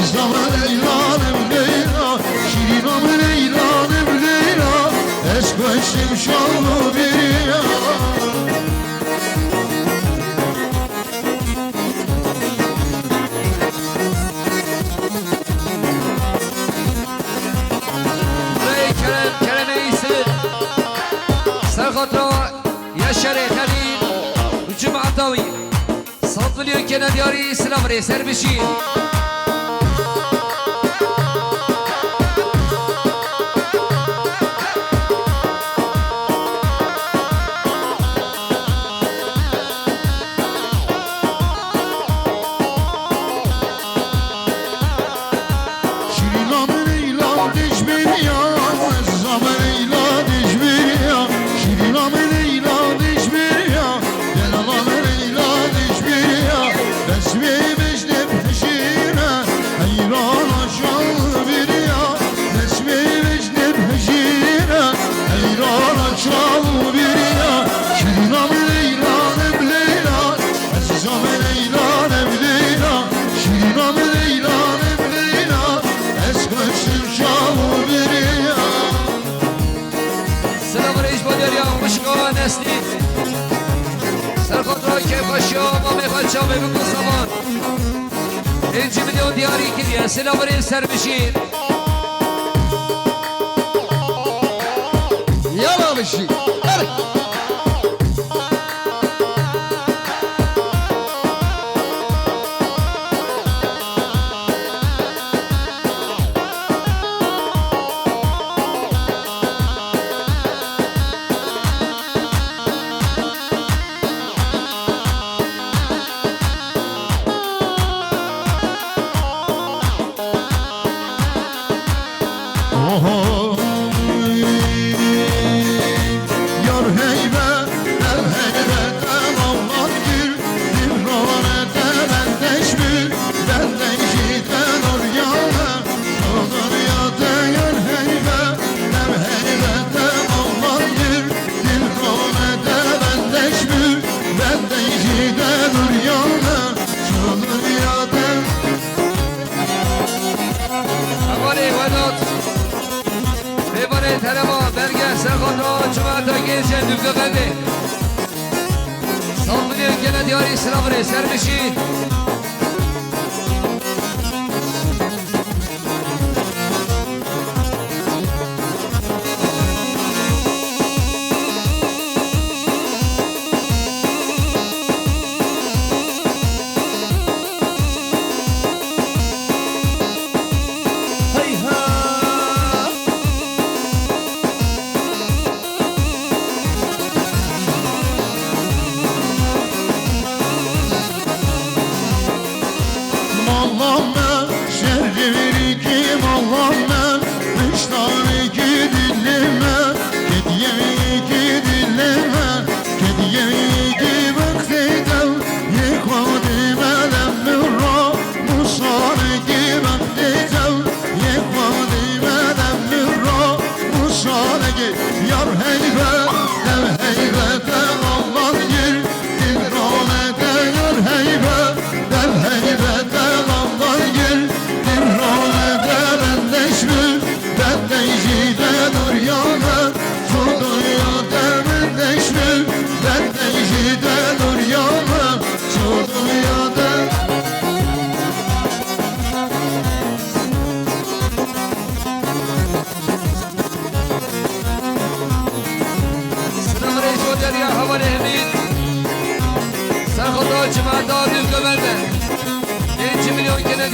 zaman Leyla'nım Leyla Şirinam Leyla'nım Leyla Eşk başım şanlı bir ya خاطر يا شريكني الجمعة طوي صوت مليون كنا دياري سلام ريسر بشي انجي مليون دياري كليا سلام ريسر بشير يلا بشي دياري سلام ريسر بشير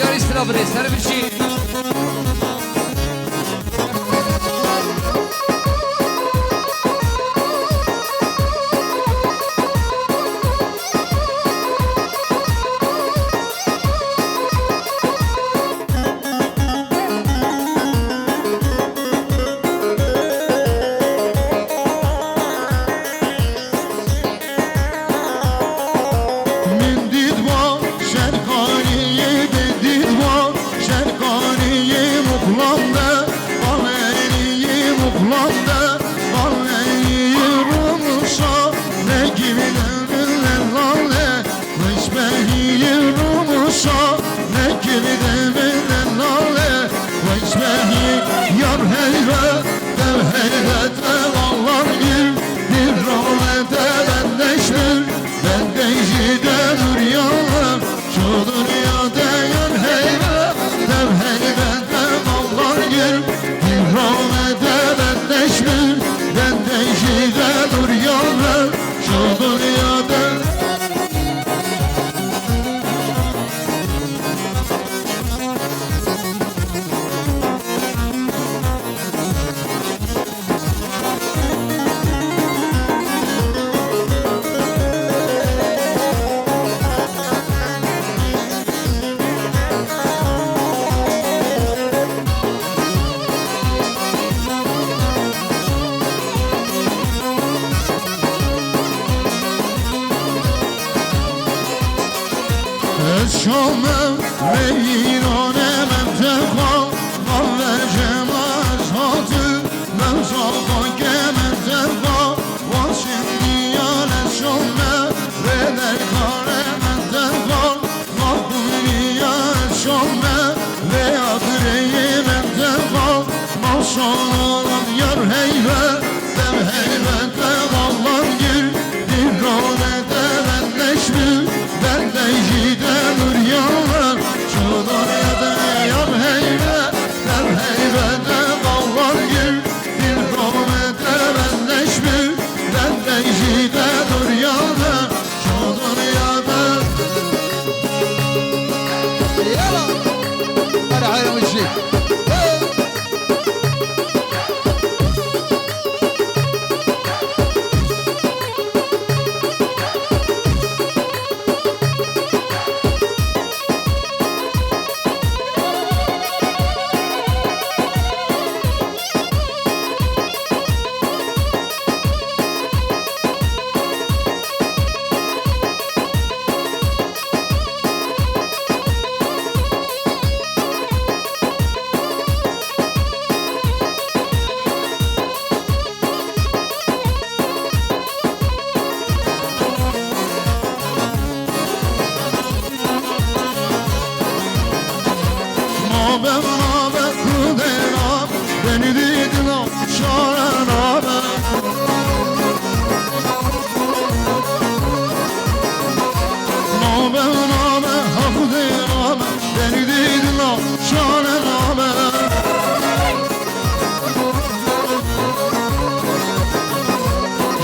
دياري سلام ريسر بشير Ne gibi de شامم ویران منتقا قوجم از هاتو موزا خاکم منتقا واشندیان شامم و در کار منتقا مخونی از شامم و آخری منتقا ماشانان یار هیوه دم هیوه دقالان گیر دیرانه دمن نشمیر ben de yiğidem üryanlar Çağlar ya da yar heybe Der heybe de bağlar gir Bir rahmete benleşmir Ben de yiğidem üryanlar Çağlar ya da Yala Hadi hayran işi Nabe kudera beni didin o şara nabe Nabe hakudera beni didin o şara nabe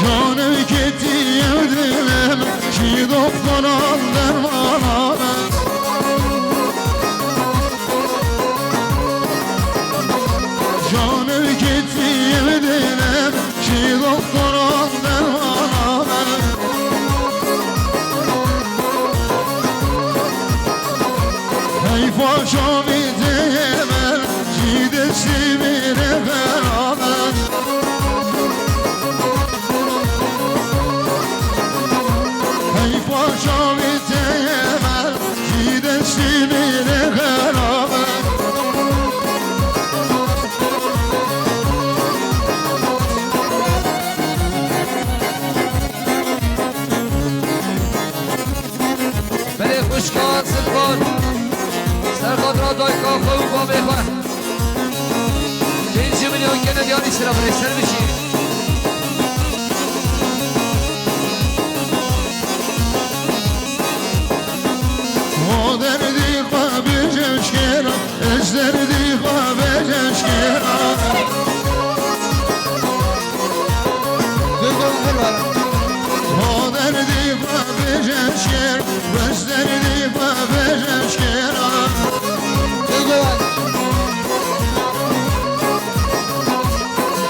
Canım gitti yerdim ki doktoran dermana Canım gitti yeminle ki doktoran dermana Hey paşa bir değmen gidesi bile beraber Hey paşa bir değmen gidesi bile beraber بله خوشکان سلطان سرخاد را دایکا خوب با بخواه 5 میلیون کندیانی سرا بره سر بشید O derdi kabir şkera Ez derdi kabir şkera O derdi kabir şkera Ez derdi kabir şkera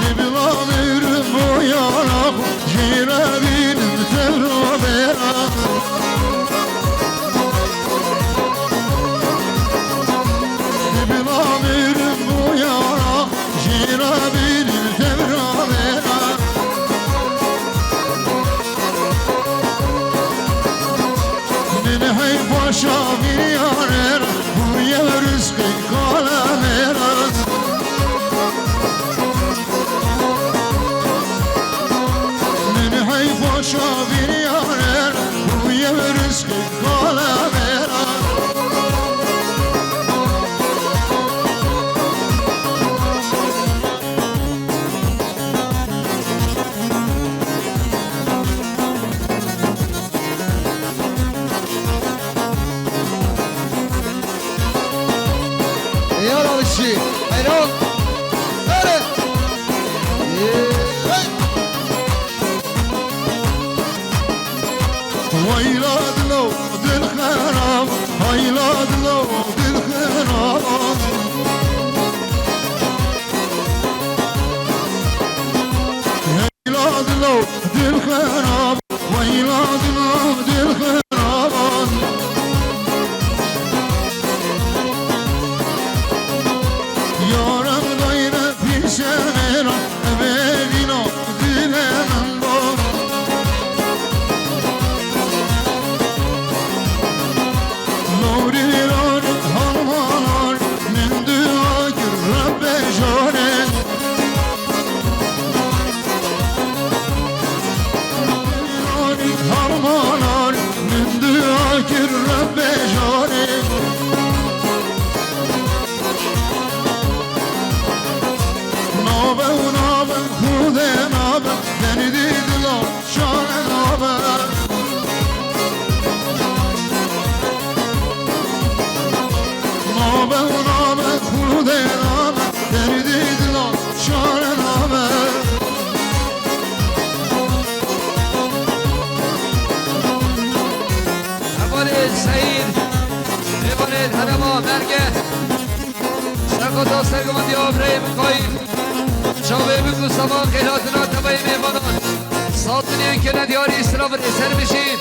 Dibla mührüm bu yarak Jira binim tevro berak Bilabirim bu yara Jira birim tevravera Beni hey paşa bir yarer Buraya rızkı kalamerat Beni hey paşa bir yarer Buraya rızkı kalamerat Yara işi, hayran, evet. ويلاد لو دل خراب ويلاد لو دل خراب ويلاد لو دل خراب ويلاد لو دل خراب Yaram gayrı bir senera Evelina dilemem var Nuri derdi dilan çare name Ebanet Seyid Ebanet Hanema Merge Sakota Sergamati Abrahim Koyim Çave Bükü Sabah Kelatına Tabayim Ebanan Satını Kene Diyari İslam'ın esermişin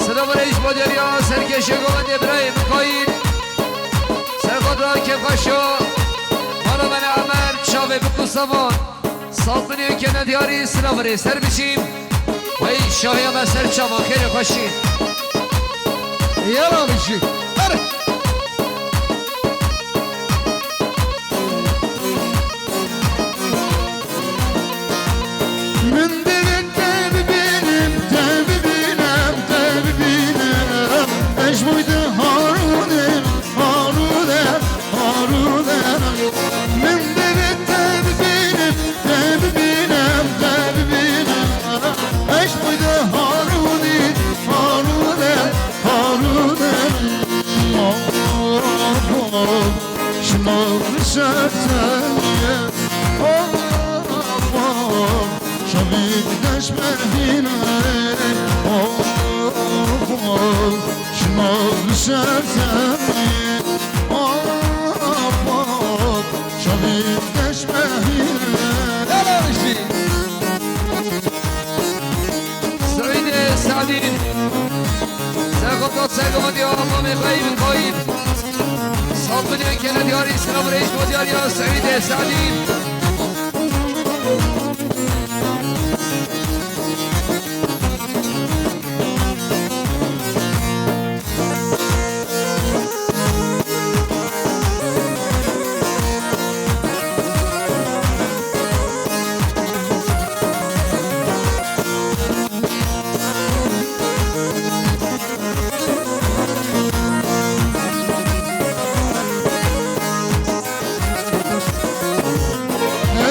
Sınavı Reis Baderya Serkeşe Gomet İbrahim Koyim Sakota Kefkaşo Bana bana Ömer Çave Bükü Sabah Satını Kene Diyari İslam'ın esermişin Ve Şahya Meser Çama Kere Koşin Yara bir şey Hadi Mündirin tebibinem, tebibinem, tebibinem Eş buydu Harunem, Harunem, Harunem Mündirin tebibinem, tebibinem, tebibinem Eş buydu Harunem, Harunem, Harunem Şınav serteye, Şabik deşmerhine Şınav serteye Şabik deşmerhine Sa'ide Sa'din Sakota Sergamati Abrahim Koyim Satını Kene Diyari İslam'ın Reis Baderya Sa'ide Sa'din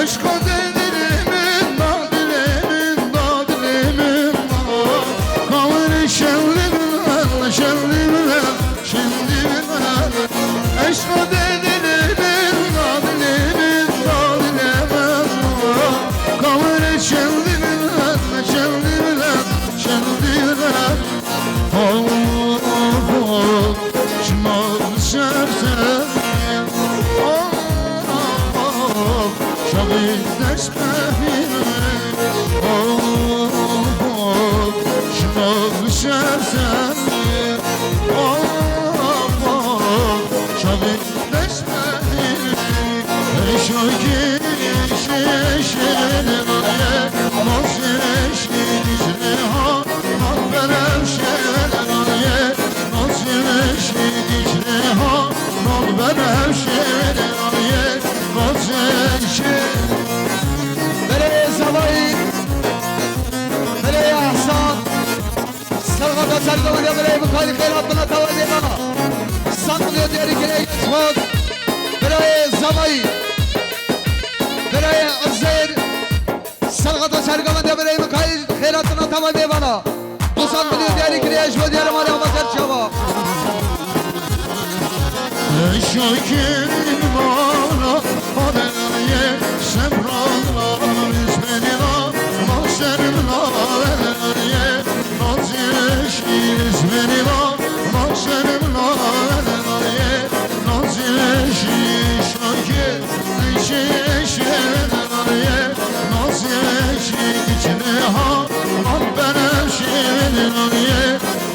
Eşk o dilimin, dilimin, dilimin Kavur şevlimden, şevlimden, şevlimden Eşk o dilimin, dilimin, dilimin Kavur şevlimden, şevlimden, şevlimden Şınav sersen Şabik deşmehine Şınav sersen Şabik deşmehine Eşoki şeşene naye Nasreşki dicreha Nalberem şene naye Nasreşki dicreha Nalberem şene naye Nasreşki Nereye Zavayı Nereye Ahsan Sargada sargada nereye bu kaydı kheyratına tavadi bana Sanmıyor diğeri kireye yetmez Nereye Zavayı Nereye Azzer Sargada sargada nereye bu kaydı kheyratına tavadi bana Bu sanmıyor diğeri kireye yetmez diğeri mali amazar çava Şakirin bana Haberye Semranla İzmenina Nasırla Haberye Nazir İzmenina Nasırla Haberye Nazir Şakir Şeşenarye Nazir İçneha Abbenem Şevenarye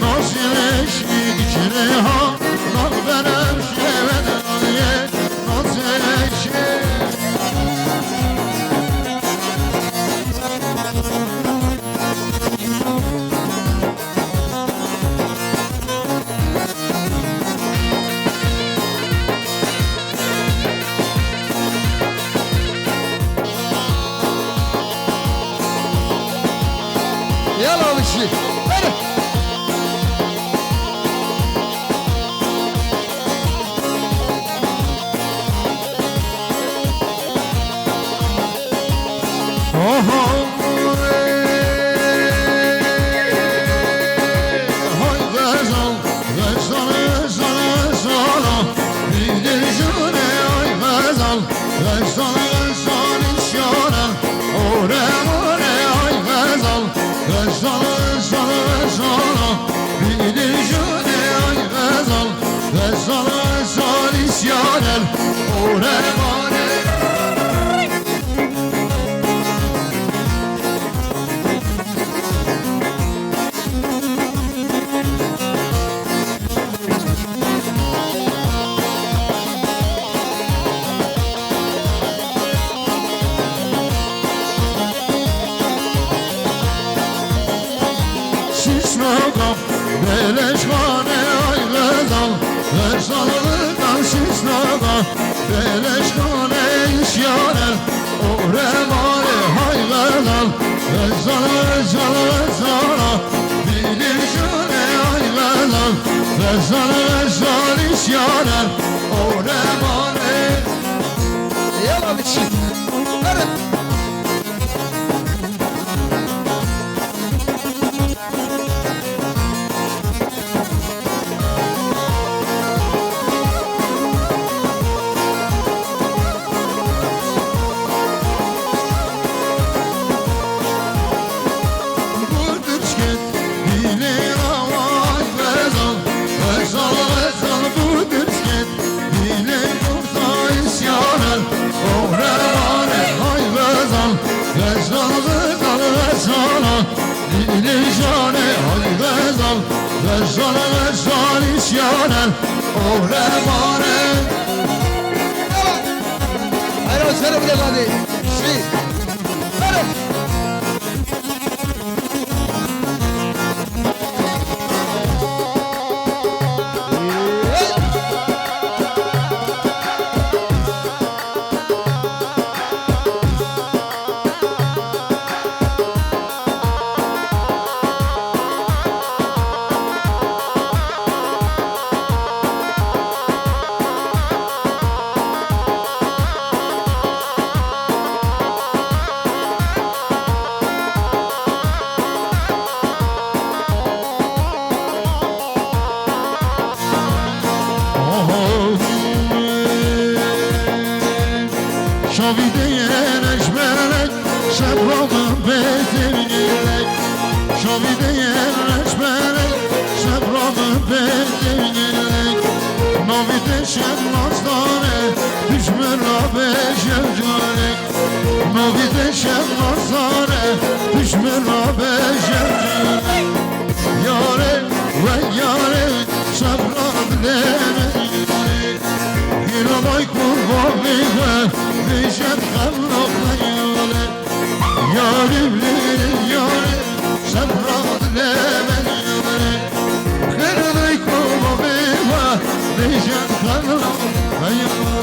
Nazir İçneha Abbenem Şevenarye Nazir شیشناگم دلش خانه ای غزال غزال شیشناگم دلش خانه ایشیانه اوره های غزال غزال دیلی شانه ای غزال غزال ایشیانه اوره یالا بچی برم غزال ایشیانه اوره هر سر بده قاضی شی برم شاویده نشمرک شب را من بهترینک شاویده نشمرک شب را من بهترینک ناویده شب نازدانه دشمن را بشم جانک ناویده شب نازدانه دشمن را بشم جانک یاره و یاره شب را بلنک گیرمای kurban میگه بیشتر خلاق نیاله یاریم لیلی یاره شبراد لمن یاره خیلی kurban میگه بیشتر خلاق نیاله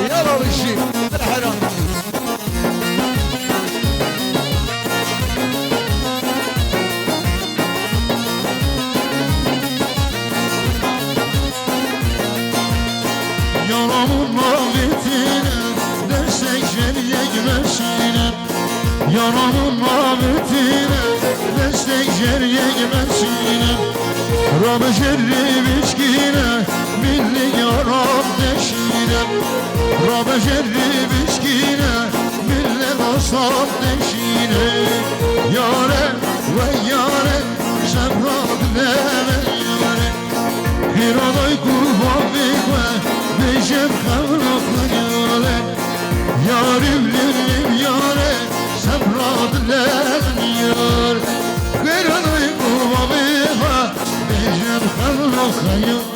یالا بشی برحرام Yaramın mavitine destek jeliye gümeşine Yaramın mavitine destek jeliye gümeşine Rabı jerri biçkine milli yaram deşine Rabı jerri biçkine milli dostam deşine Yare ve yare şebrad leve yare Bir aday kurban bekle Beşem kavrak yare Yarim lirim yare Sebrad levn yar Bir aday kurban bekle Beşem kavrak yare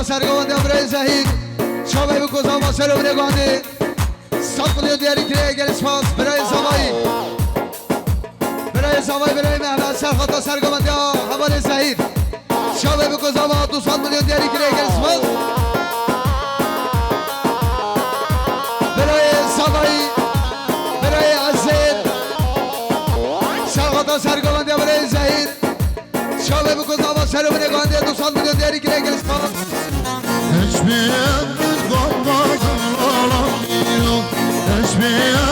سرگوانده برای زهید شابه بکوزا با سر و بنگانده ساقلی دیاری کلیه گل سپاس برای زمایی برای محمد سرخطا سرگوانده حوال زهید 90 milyon değerli kireye gelişmez. برای سوایی برای عزیز سرقاطا سرگاونده برای زهیر شابه بکن آبا سر و نگانده 200 milyon değerli kireye gelişmez. Hiçbir yerimiz kopmasın olamıyor. Hiçbir